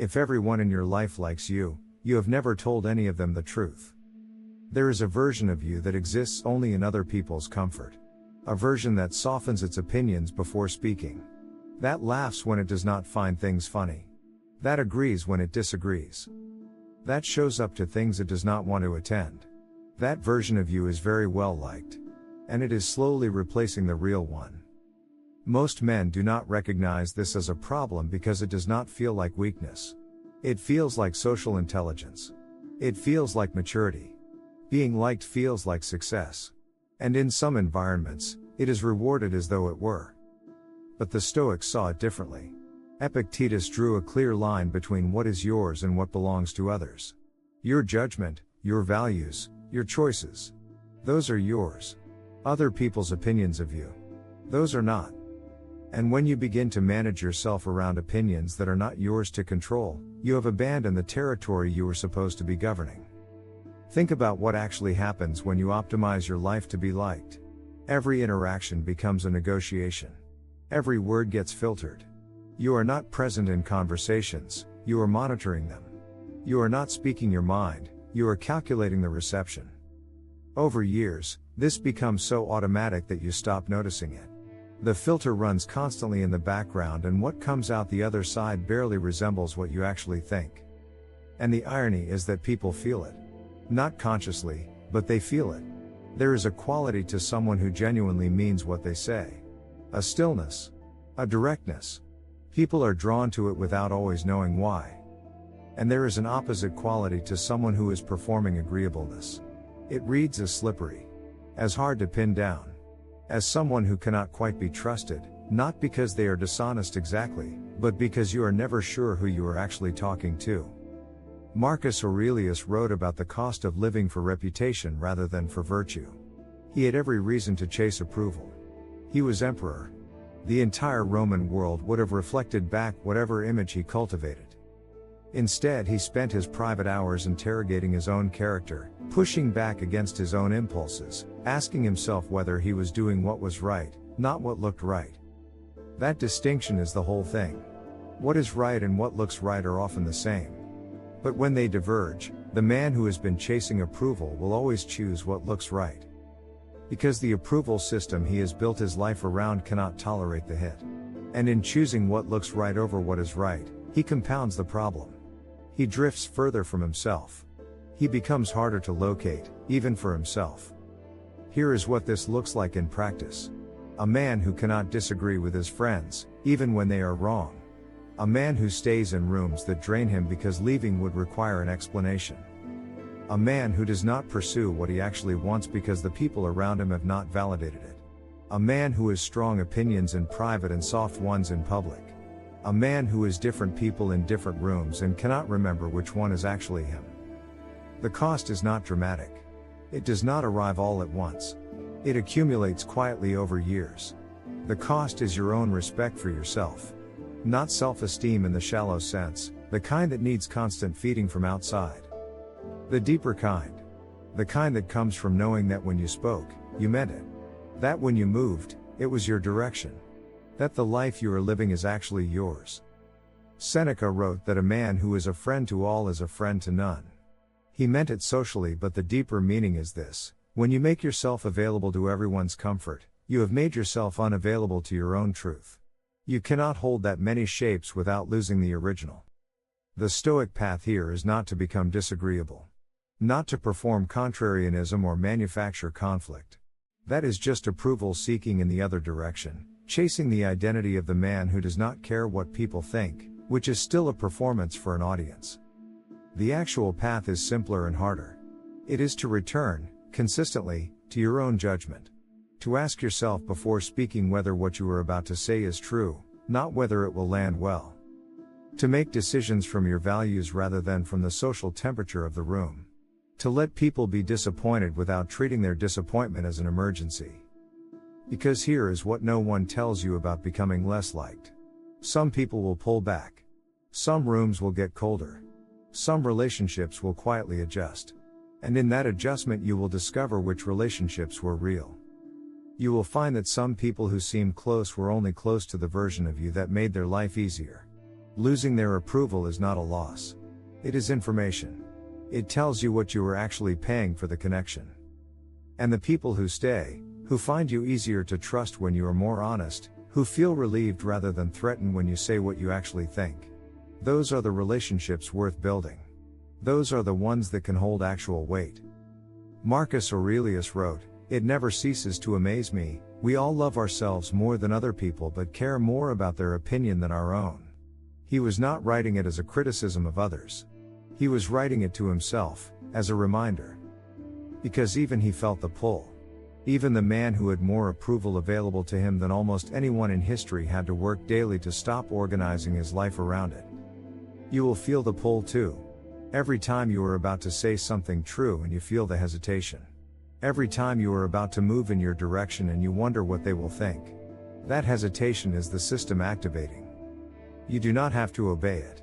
If everyone in your life likes you, you have never told any of them the truth. There is a version of you that exists only in other people's comfort. A version that softens its opinions before speaking. That laughs when it does not find things funny. That agrees when it disagrees. That shows up to things it does not want to attend. That version of you is very well liked. And it is slowly replacing the real one. Most men do not recognize this as a problem because it does not feel like weakness. It feels like social intelligence. It feels like maturity. Being liked feels like success. And in some environments, it is rewarded as though it were. But the Stoics saw it differently. Epictetus drew a clear line between what is yours and what belongs to others. Your judgment, your values, your choices. Those are yours. Other people's opinions of you. Those are not. And when you begin to manage yourself around opinions that are not yours to control, you have abandoned the territory you were supposed to be governing. Think about what actually happens when you optimize your life to be liked. Every interaction becomes a negotiation. Every word gets filtered. You are not present in conversations, you are monitoring them. You are not speaking your mind, you are calculating the reception. Over years, this becomes so automatic that you stop noticing it. The filter runs constantly in the background, and what comes out the other side barely resembles what you actually think. And the irony is that people feel it. Not consciously, but they feel it. There is a quality to someone who genuinely means what they say. A stillness. A directness. People are drawn to it without always knowing why. And there is an opposite quality to someone who is performing agreeableness. It reads as slippery. As hard to pin down. As someone who cannot quite be trusted, not because they are dishonest exactly, but because you are never sure who you are actually talking to. Marcus Aurelius wrote about the cost of living for reputation rather than for virtue. He had every reason to chase approval. He was emperor. The entire Roman world would have reflected back whatever image he cultivated. Instead, he spent his private hours interrogating his own character, pushing back against his own impulses, asking himself whether he was doing what was right, not what looked right. That distinction is the whole thing. What is right and what looks right are often the same. But when they diverge, the man who has been chasing approval will always choose what looks right. Because the approval system he has built his life around cannot tolerate the hit. And in choosing what looks right over what is right, he compounds the problem. He drifts further from himself. He becomes harder to locate, even for himself. Here is what this looks like in practice. A man who cannot disagree with his friends, even when they are wrong. A man who stays in rooms that drain him because leaving would require an explanation. A man who does not pursue what he actually wants because the people around him have not validated it. A man who has strong opinions in private and soft ones in public. A man who is different people in different rooms and cannot remember which one is actually him. The cost is not dramatic. It does not arrive all at once. It accumulates quietly over years. The cost is your own respect for yourself. Not self-esteem in the shallow sense, the kind that needs constant feeding from outside. The deeper kind. The kind that comes from knowing that when you spoke, you meant it. That when you moved, it was your direction. That the life you are living is actually yours. Seneca wrote that a man who is a friend to all is a friend to none. He meant it socially, but the deeper meaning is this: when you make yourself available to everyone's comfort, you have made yourself unavailable to your own truth. You cannot hold that many shapes without losing the original. The Stoic path here is not to become disagreeable. Not to perform contrarianism or manufacture conflict. That is just approval seeking in the other direction, chasing the identity of the man who does not care what people think, which is still a performance for an audience. The actual path is simpler and harder. It is to return, consistently, to your own judgment. To ask yourself before speaking whether what you are about to say is true, not whether it will land well. To make decisions from your values rather than from the social temperature of the room. To let people be disappointed without treating their disappointment as an emergency. Because here is what no one tells you about becoming less liked. Some people will pull back. Some rooms will get colder. Some relationships will quietly adjust. And in that adjustment you will discover which relationships were real. You will find that some people who seemed close were only close to the version of you that made their life easier. Losing their approval is not a loss. It is information. It tells you what you are actually paying for the connection. And the people who stay, who find you easier to trust when you are more honest, who feel relieved rather than threatened when you say what you actually think. Those are the relationships worth building. Those are the ones that can hold actual weight. Marcus Aurelius wrote, "It never ceases to amaze me, we all love ourselves more than other people but care more about their opinion than our own." He was not writing it as a criticism of others. He was writing it to himself, as a reminder. Because even he felt the pull. Even the man who had more approval available to him than almost anyone in history had to work daily to stop organizing his life around it. You will feel the pull too. Every time you are about to say something true and you feel the hesitation. Every time you are about to move in your direction and you wonder what they will think. That hesitation is the system activating. You do not have to obey it.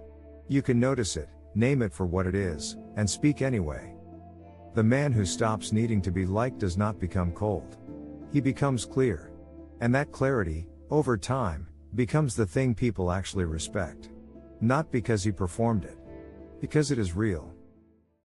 You can notice it, name it for what it is, and speak anyway. The man who stops needing to be liked does not become cold. He becomes clear. And that clarity, over time, becomes the thing people actually respect. Not because he performed it. Because it is real.